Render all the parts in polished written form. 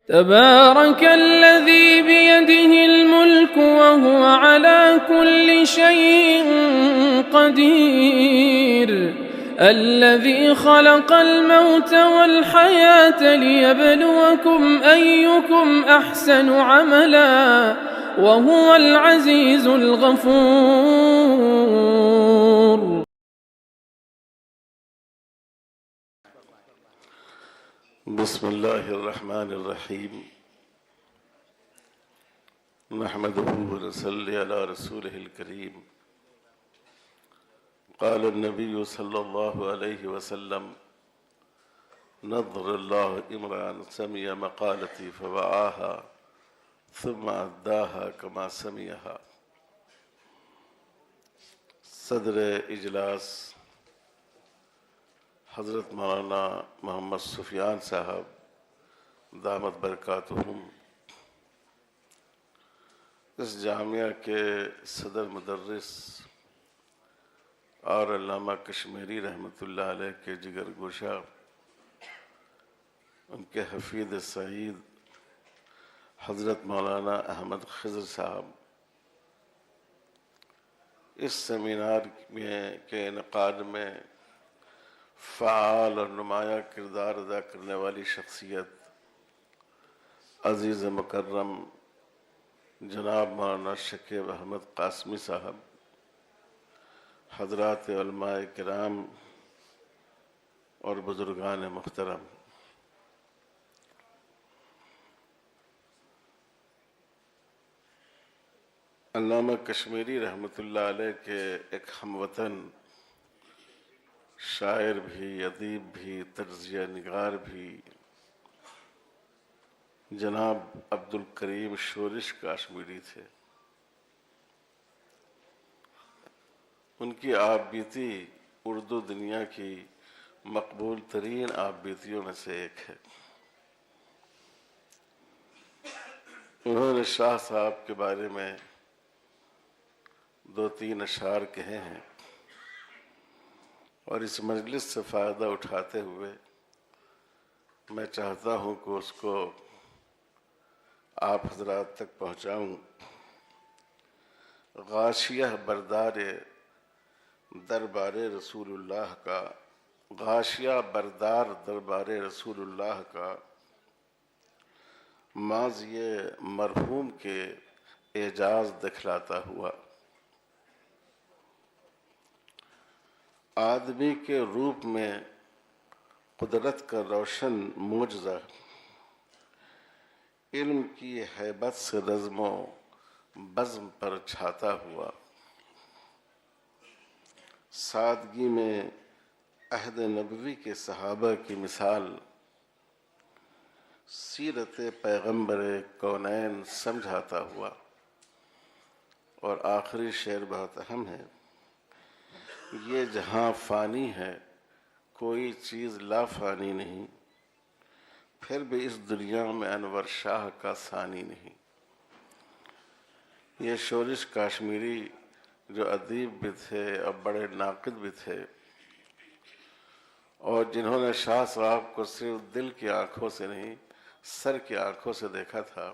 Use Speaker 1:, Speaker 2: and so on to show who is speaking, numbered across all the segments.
Speaker 1: تبارك الذي بيده الملك وهو على كل شيء قدير الذي خلق الموت والحياة ليبلوكم أيكم أحسن عملا وهو العزيز الغفور.
Speaker 2: بسم الله الرحمن الرحيم نحمده ونصلي على رسوله الكريم. قال النبي صلى الله عليه وسلم نظر الله امرأ سمع مقالتي فوعاها ثم أداها كما سمعها. صدر اجلاس حضرت مولانا محمد سفیان صاحب دامت برکاتہم، اس جامعہ کے صدر مدرس اور علامہ کشمیری رحمۃ اللہ علیہ کے جگر گوشہ، ان کے حفیظ سعید حضرت مولانا احمد خضر صاحب، اس سیمینار کے انعقاد میں فعال اور نمایاں کردار ادا کرنے والی شخصیت عزیز مکرم جناب مولانا شکیب احمد قاسمی صاحب، حضرات علماء کرام اور بزرگان محترم، علامہ کشمیری رحمۃ اللہ علیہ کے ایک ہموطن، شاعر بھی، ادیب بھی، تجزیہ نگار بھی، جناب عبدالکریم شورش کاشمیری تھے۔ ان کی آپ بیتی اردو دنیا کی مقبول ترین آپ بیتیوں میں سے ایک ہے۔ انہوں نے شاہ صاحب کے بارے میں 2-3 اشعار کہے ہیں، اور اس مجلس سے فائدہ اٹھاتے ہوئے میں چاہتا ہوں کہ اس کو آپ حضرات تک پہنچاؤں۔ غاشیہ بردار دربار رسول اللہ کا، غاشیہ بردار دربار رسول اللہ کا، ماضی مرحوم کے اعجاز دکھلاتا ہوا، آدمی کے روپ میں قدرت کا روشن معجزہ، علم کی ہیبت سے رزم و بزم پر چھاتا ہوا، سادگی میں عہد نبوی کے صحابہ کی مثال، سیرت پیغمبر کونین سمجھاتا ہوا۔ اور آخری شعر بہت اہم ہے، یہ جہاں فانی ہے کوئی چیز لا فانی نہیں، پھر بھی اس دنیا میں انور شاہ کا ثانی نہیں۔ یہ شورش کاشمیری جو ادیب بھی تھے اور بڑے ناقد بھی تھے، اور جنہوں نے شاہ صاحب کو صرف دل کی آنکھوں سے نہیں سر کی آنکھوں سے دیکھا تھا،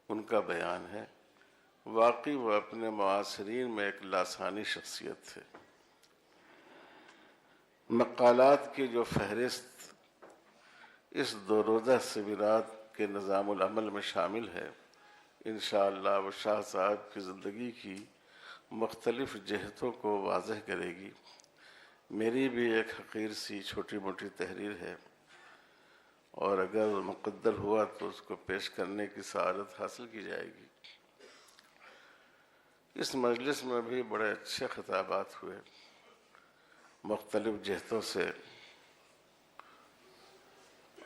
Speaker 2: ان کا بیان ہے۔ واقعی وہ اپنے معاصرین میں ایک لاسانی شخصیت تھے۔ مقالات کی جو فہرست اس 2 روزہ سیمینار کے نظام العمل میں شامل ہے، انشاءاللہ وہ شاہ صاحب کی زندگی کی مختلف جہتوں کو واضح کرے گی۔ میری بھی ایک حقیر سی چھوٹی موٹی تحریر ہے، اور اگر مقدر ہوا تو اس کو پیش کرنے کی سعادت حاصل کی جائے گی۔ اس مجلس میں بھی بڑے اچھے خطابات ہوئے مختلف جہتوں سے،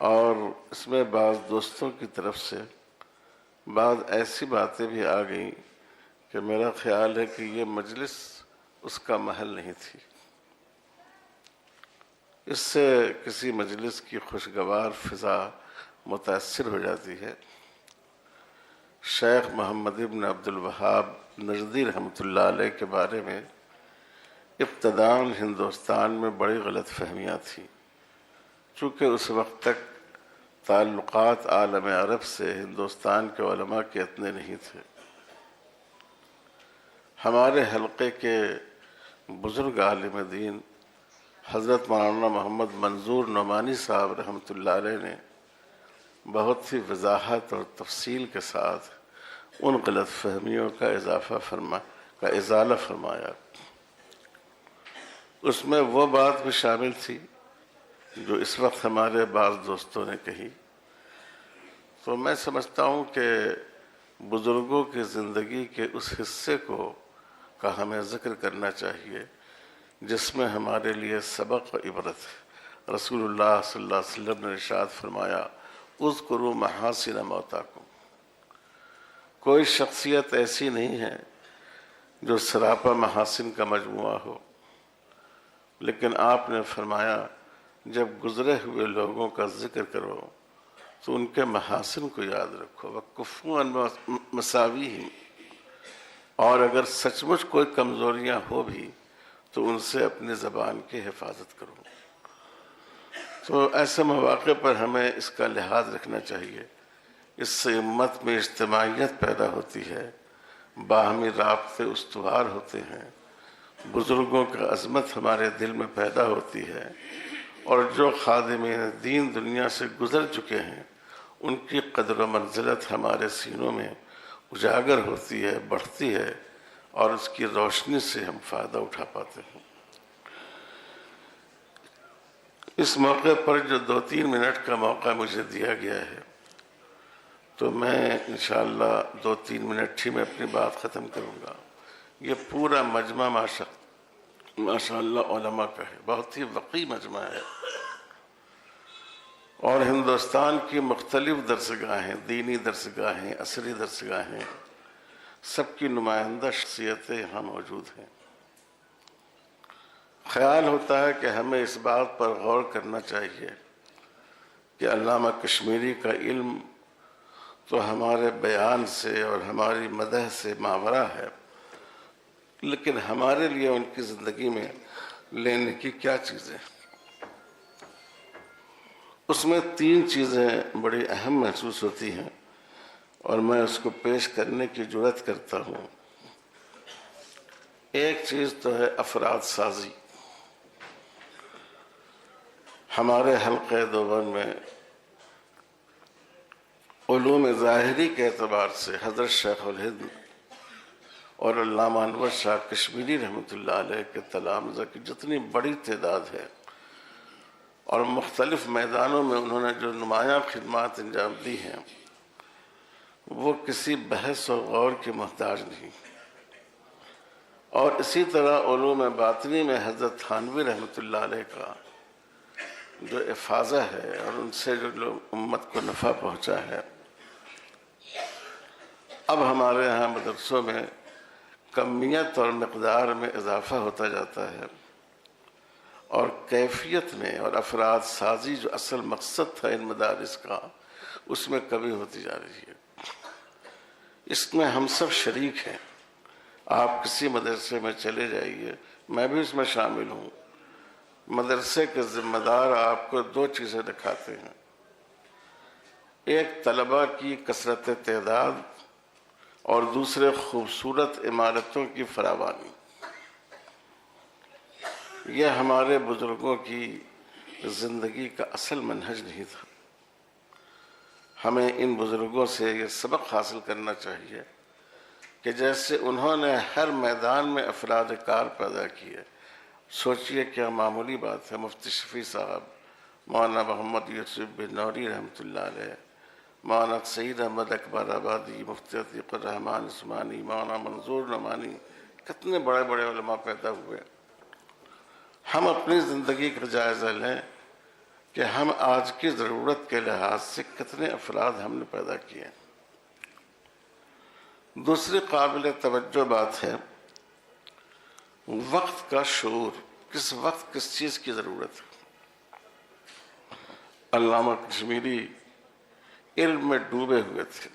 Speaker 2: اور اس میں بعض دوستوں کی طرف سے بعض ایسی باتیں بھی آ گئیں کہ میرا خیال ہے کہ یہ مجلس اس کا محل نہیں تھی۔ اس سے کسی مجلس کی خوشگوار فضا متاثر ہو جاتی ہے۔ شیخ محمد ابن عبد الوہاب نجدی رحمۃ اللہ علیہ کے بارے میں ابتداً ہندوستان میں بڑی غلط فہمیاں تھیں، چونکہ اس وقت تک تعلقات عالم عرب سے ہندوستان کے علماء کے اتنے نہیں تھے۔ ہمارے حلقے کے بزرگ عالم دین حضرت مولانا محمد منظور نعمانی صاحب رحمۃ اللہ علیہ نے بہت سی وضاحت اور تفصیل کے ساتھ ان غلط فہمیوں کا ازالہ فرمایا۔ اس میں وہ بات بھی شامل تھی جو اس وقت ہمارے بعض دوستوں نے کہی۔ تو میں سمجھتا ہوں کہ بزرگوں کی زندگی کے اس حصے کا ہمیں ذکر کرنا چاہیے جس میں ہمارے لیے سبق و عبرت ہے۔ رسول اللہ صلی اللہ علیہ وسلم نے ارشاد فرمایا اذکروا محاسن موتاکم۔ کوئی شخصیت ایسی نہیں ہے جو سراپا محاسن کا مجموعہ ہو، لیکن آپ نے فرمایا جب گزرے ہوئے لوگوں کا ذکر کرو تو ان کے محاسن کو یاد رکھو، وَكُفُّوا عَنْ مَسَاوِيهِمْ، اور اگر سچ مچ کوئی کمزوریاں ہو بھی تو ان سے اپنی زبان کی حفاظت کرو۔ تو ایسے مواقع پر ہمیں اس کا لحاظ رکھنا چاہیے۔ اس سے امت میں اجتماعیت پیدا ہوتی ہے، باہمی رابطے استوار ہوتے ہیں، بزرگوں کا عظمت ہمارے دل میں پیدا ہوتی ہے، اور جو خادمین دین دنیا سے گزر چکے ہیں ان کی قدر و منزلت ہمارے سینوں میں اجاگر ہوتی ہے، بڑھتی ہے، اور اس کی روشنی سے ہم فائدہ اٹھا پاتے ہیں۔ اس موقع پر جو 2-3 منٹ کا موقع مجھے دیا گیا ہے تو میں انشاءاللہ 2-3 منٹ ہی میں اپنی بات ختم کروں گا۔ یہ پورا مجمع ماشاءاللہ علماء کا ہے، بہت ہی وقی مجمع ہے، اور ہندوستان کی مختلف درسگاہیں، دینی درسگاہیں، عصری درسگاہیں، سب کی نمائندہ شخصیتیں یہاں موجود ہیں۔ خیال ہوتا ہے کہ ہمیں اس بات پر غور کرنا چاہیے کہ علامہ کشمیری کا علم تو ہمارے بیان سے اور ہماری مدح سے ماورا ہے، لیکن ہمارے لیے ان کی زندگی میں لینے کی کیا چیزیں؟ اس میں 3 چیزیں بڑی اہم محسوس ہوتی ہیں، اور میں اس کو پیش کرنے کی جرات کرتا ہوں۔ ایک چیز تو ہے افراد سازی۔ ہمارے حلقہ دیوبند میں علوم ظاہری کے اعتبار سے حضرت شیخ الہند اور علامہ انور شاہ کشمیری رحمۃ اللہ علیہ کے تلامذہ کی جتنی بڑی تعداد ہے، اور مختلف میدانوں میں انہوں نے جو نمایاں خدمات انجام دی ہیں، وہ کسی بحث و غور کے محتاج نہیں۔ اور اسی طرح علوم باطنی میں حضرت تھانوی رحمۃ اللہ علیہ کا جو افاضہ ہے اور ان سے جو لوگ امت کو نفع پہنچا ہے، اب ہمارے ہاں مدرسوں میں کمیت اور مقدار میں اضافہ ہوتا جاتا ہے، اور کیفیت میں اور افراد سازی جو اصل مقصد تھا ان مدارس کا، اس میں کمی ہوتی جا رہی ہے۔ اس میں ہم سب شریک ہیں۔ آپ کسی مدرسے میں چلے جائیے، میں بھی اس میں شامل ہوں، مدرسے کے ذمہ دار آپ کو 2 چیزیں دکھاتے ہیں، ایک طلباء کی کثرت تعداد اور دوسرے خوبصورت عمارتوں کی فراوانی۔ یہ ہمارے بزرگوں کی زندگی کا اصل منہج نہیں تھا۔ ہمیں ان بزرگوں سے یہ سبق حاصل کرنا چاہیے کہ جیسے انہوں نے ہر میدان میں افراد کار پیدا کیے، سوچئے کیا معمولی بات ہے، مفتی شفیع صاحب، مولانا محمد یوسف بن نوری رحمۃ اللہ علیہ، مولانا سعید احمد اکبر آبادی، مفتی عتیق الرحمن عثمانی، مولانا منظور نعمانی، کتنے بڑے بڑے علماء پیدا ہوئے۔ ہم اپنی زندگی کا جائزہ لیں کہ ہم آج کی ضرورت کے لحاظ سے کتنے افراد ہم نے پیدا کیے۔ دوسری قابل توجہ بات ہے وقت کا شعور، کس وقت کس چیز کی ضرورت ہے۔ علامہ کشمیری علم میں ڈوبے ہوئے تھے،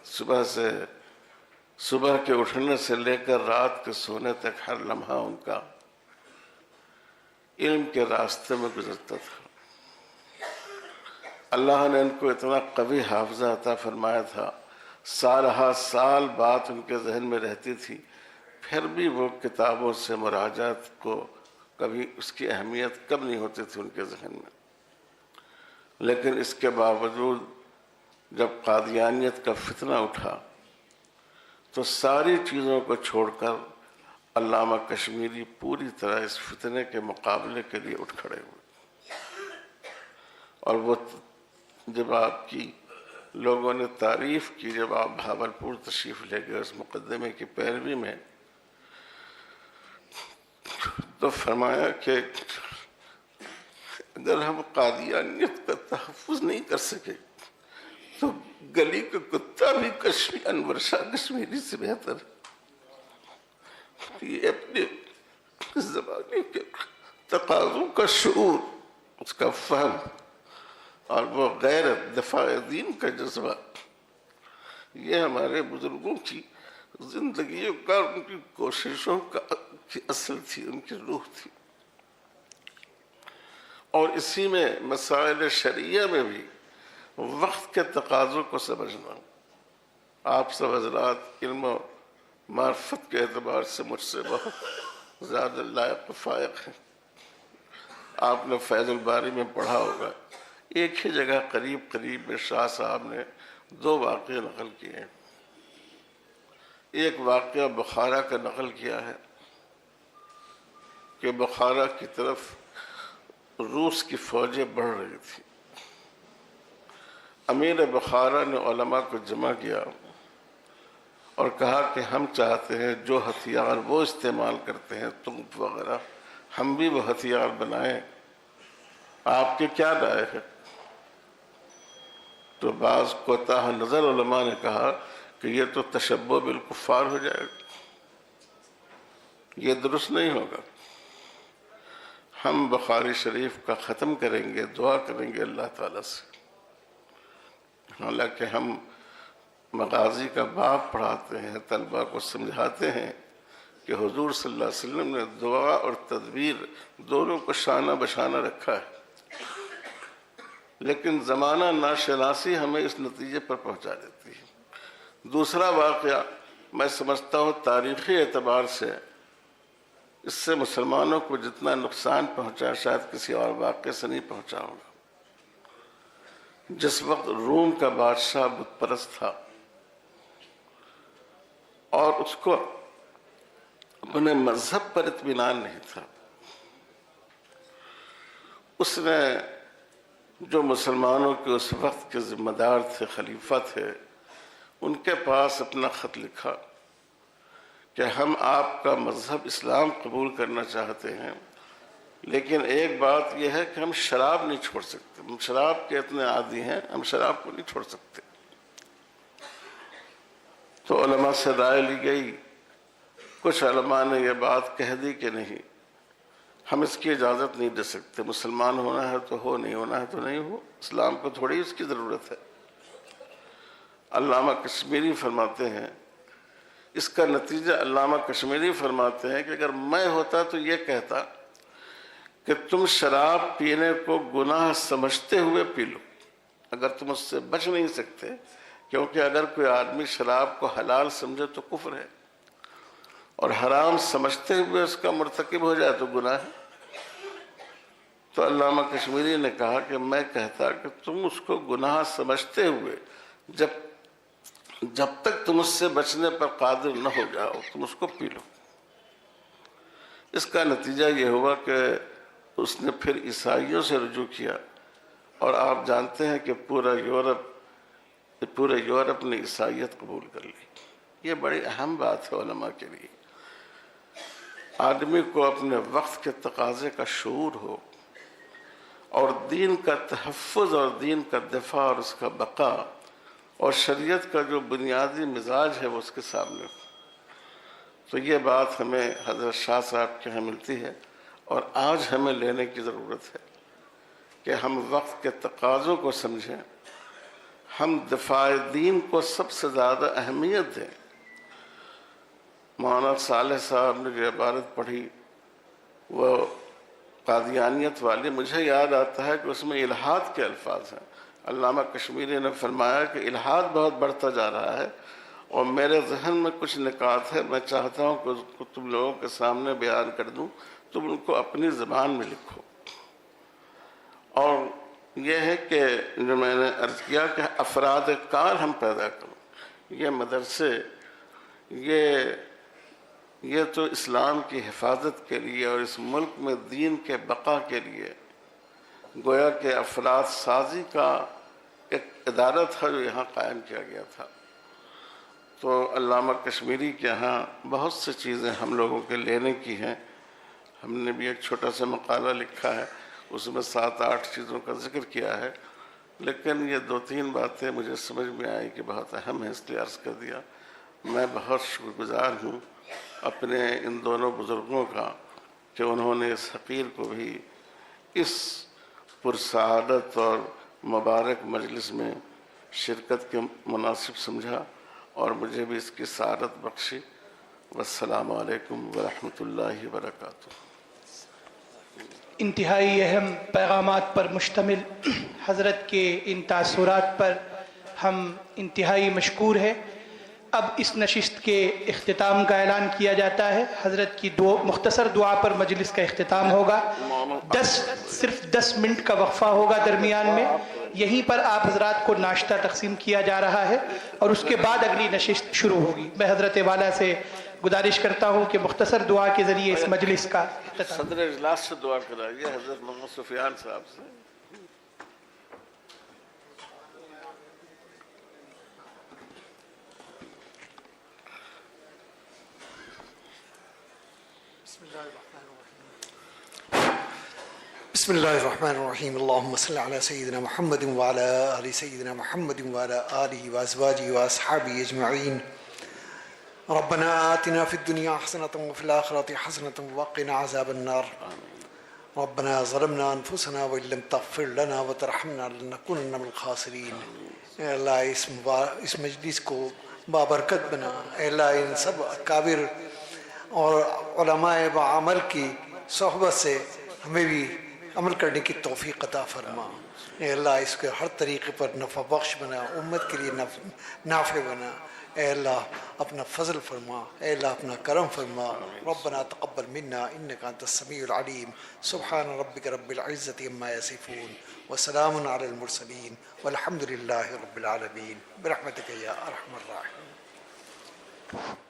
Speaker 2: صبح کے اٹھنے سے لے کر رات کے سونے تک ہر لمحہ ان کا علم کے راستے میں گزرتا تھا۔ اللہ نے ان کو اتنا قوی حافظہ عطا فرمایا تھا، سال ہا سال بات ان کے ذہن میں رہتی تھی، پھر بھی وہ کتابوں سے مراجعات کو کبھی اس کی اہمیت کم نہیں ہوتی تھی ان کے ذہن میں۔ لیکن اس کے باوجود جب قادیانیت کا فتنہ اٹھا تو ساری چیزوں کو چھوڑ کر علامہ کشمیری پوری طرح اس فتنے کے مقابلے کے لیے اٹھ کھڑے ہوئے۔ اور وہ جب آپ کی لوگوں نے تعریف کی، جب آپ بھاولپور تشریف لے گئے اس مقدمے کی پیروی میں، تو فرمایا کہ اگر ہم قادیانیت کا تحفظ نہیں کر سکے تو گلی کا کتا بھی انور شاہ کشمیری سے بہتر ہے۔ یہ اپنے زمانے کے تقاضوں کا شعور، اس کا فہم اور وہ غیرت، دفاع دین کا جذبہ، یہ ہمارے بزرگوں کی زندگیوں کا، ان کی کوششوں کی اصل تھی، ان کی روح تھی۔ اور اسی میں مسائل شرعیہ میں بھی وقت کے تقاضوں کو سمجھنا۔ آپ سب حضرات علم و معرفت کے اعتبار سے مجھ سے بہت زیادہ لائق و فائق ہیں۔ آپ نے فیض الباری میں پڑھا ہوگا، ایک ہی جگہ قریب میں شاہ صاحب نے 2 واقعے نقل کیے ہیں۔ ایک واقعہ بخارا کا نقل کیا ہے کہ بخارا کی طرف روس کی فوجیں بڑھ رہی تھیں۔ امیر بخارا نے علماء کو جمع کیا اور کہا کہ ہم چاہتے ہیں جو ہتھیار وہ استعمال کرتے ہیں تنک وغیرہ، ہم بھی وہ ہتھیار بنائیں، آپ کے کیا رائے ہے؟ تو بعض کوتاہ نظر علماء نے کہا کہ یہ تو تشبہ بالکفار ہو جائے گا، یہ درست نہیں ہوگا، ہم بخاری شریف کا ختم کریں گے، دعا کریں گے اللہ تعالیٰ سے۔ حالانکہ ہم مغازی کا باب پڑھاتے ہیں، طلبہ کو سمجھاتے ہیں کہ حضور صلی اللہ علیہ وسلم نے دعا اور تدبیر دونوں کو شانہ بشانہ رکھا ہے، لیکن زمانہ ناشناسی ہمیں اس نتیجے پر پہنچا دیتی ہے۔ دوسرا واقعہ میں سمجھتا ہوں تاریخی اعتبار سے اس سے مسلمانوں کو جتنا نقصان پہنچا شاید کسی اور واقعے سے نہیں پہنچا ہوگا۔ جس وقت روم کا بادشاہ بت پرست تھا اور اس کو اپنے مذہب پر اطمینان نہیں تھا، اس نے جو مسلمانوں کے اس وقت کے ذمہ دار تھے، خلیفہ تھے، ان کے پاس اپنا خط لکھا کہ ہم آپ کا مذہب اسلام قبول کرنا چاہتے ہیں، لیکن ایک بات یہ ہے کہ ہم شراب نہیں چھوڑ سکتے، ہم شراب کے اتنے عادی ہیں، ہم شراب کو نہیں چھوڑ سکتے۔ تو علماء سے رائے لی گئی، کچھ علماء نے یہ بات کہہ دی کہ نہیں، ہم اس کی اجازت نہیں دے سکتے، مسلمان ہونا ہے تو ہو، نہیں ہونا ہے تو نہیں ہو، اسلام کو تھوڑی اس کی ضرورت ہے۔ علامہ کشمیری فرماتے ہیں، اس کا نتیجہ علامہ کشمیری فرماتے ہیں کہ اگر میں ہوتا تو یہ کہتا کہ تم شراب پینے کو گناہ سمجھتے ہوئے پی لو، اگر تم اس سے بچ نہیں سکتے، کیونکہ اگر کوئی آدمی شراب کو حلال سمجھے تو کفر ہے، اور حرام سمجھتے ہوئے اس کا مرتکب ہو جائے تو گناہ ہے۔ تو علامہ کشمیری نے کہا کہ میں کہتا کہ تم اس کو گناہ سمجھتے ہوئے جب تک تم اس سے بچنے پر قادر نہ ہو جاؤ تم اس کو پی لو۔ اس کا نتیجہ یہ ہوا کہ اس نے پھر عیسائیوں سے رجوع کیا، اور آپ جانتے ہیں کہ پورے یورپ نے عیسائیت قبول کر لی۔ یہ بڑی اہم بات ہے علماء کے لیے، آدمی کو اپنے وقت کے تقاضے کا شعور ہو، اور دین کا تحفظ اور دین کا دفاع اور اس کا بقا اور شریعت کا جو بنیادی مزاج ہے وہ اس کے سامنے ہو۔ تو یہ بات ہمیں حضرت شاہ صاحب کے ہاں ملتی ہے، اور آج ہمیں لینے کی ضرورت ہے کہ ہم وقت کے تقاضوں کو سمجھیں، ہم دفاع دین کو سب سے زیادہ اہمیت دیں۔ مولانا صالح صاحب نے جو عبارت پڑھی وہ قادیانیت والی، مجھے یاد آتا ہے کہ اس میں الہاد کے الفاظ ہیں، علامہ کشمیری نے فرمایا کہ الحاد بہت بڑھتا جا رہا ہے اور میرے ذہن میں کچھ نکات ہے، میں چاہتا ہوں کہ اس کو تم لوگوں کے سامنے بیان کر دوں، تم ان کو اپنی زبان میں لکھو۔ اور یہ ہے کہ جو میں نے عرض کیا کہ افراد کار ہم پیدا کروں، یہ مدرسے یہ تو اسلام کی حفاظت کے لیے اور اس ملک میں دین کے بقا کے لیے گویا کہ افراد سازی کا ایک ادارہ تھا جو یہاں قائم کیا گیا تھا۔ تو علامہ کشمیری کے یہاں بہت سی چیزیں ہم لوگوں کے لینے کی ہیں، ہم نے بھی ایک چھوٹا سا مقالہ لکھا ہے، اس میں 7-8 چیزوں کا ذکر کیا ہے، لیکن یہ 2-3 باتیں مجھے سمجھ میں آئی کہ بہت اہم ہیں، اس لیے عرض کر دیا۔ میں بہت شکر گزار ہوں اپنے ان دونوں بزرگوں کا کہ انہوں نے اس حقیر کو بھی اس پرسعادت اور مبارک مجلس میں شرکت کے مناسب سمجھا اور مجھے بھی اس کی سعادت بخشی۔ والسلام علیکم ورحمۃ اللہ وبرکاتہ۔
Speaker 3: انتہائی اہم پیغامات پر مشتمل حضرت کے ان تاثرات پر ہم انتہائی مشکور ہیں۔ اب اس نشست کے اختتام کا اعلان کیا جاتا ہے۔ حضرت کی مختصر دعا پر مجلس کا اختتام ہوگا۔ صرف 10 منٹ کا وقفہ ہوگا درمیان میں، یہیں پر آپ حضرات کو ناشتہ تقسیم کیا جا رہا ہے اور اس کے بعد اگلی نشست شروع ہوگی۔ میں حضرت والا سے گزارش کرتا ہوں کہ مختصر دعا کے ذریعے اس مجلس کا
Speaker 2: صدر اجلاس سے دعا کرائیے حضرت محمد سفیان صاحب سے۔
Speaker 4: بسم اللہ الرحمن الرحیم۔ اللہم صلی علی سیدنا محمد وعلی آل سیدنا محمد وعلی آلہ وازواجہ واصحابہ اجمعین۔ ربنا آتنا فی الدنیا حسنۃ وفی الآخرۃ حسنۃ وقنا عذاب النار۔ ربنا ظلمنا انفسنا وان لم تغفر لنا وترحمنا لنکونن من الخاسرین۔ اے اللہ اس مجلس کو بابرکت بنا، اے اللہ ان سب اکابر اور علماء بعمل کی صحبت سے ہمیں بھی عمل کرنے کی توفیق عطا فرما۔ اے اللہ اس کے ہر طریقے پر نفع بخش بنا، امت کے لیے نافع بنا۔ اے اللہ اپنا فضل فرما، اے اللہ اپنا کرم فرما۔ ربنا تقبل منا انک انت السمیع العلیم۔ سبحان ربک رب العزۃ عما یصفون وسلام علی المرسلین والحمد للہ رب العالمین برحمتک یا ارحم الراحمین۔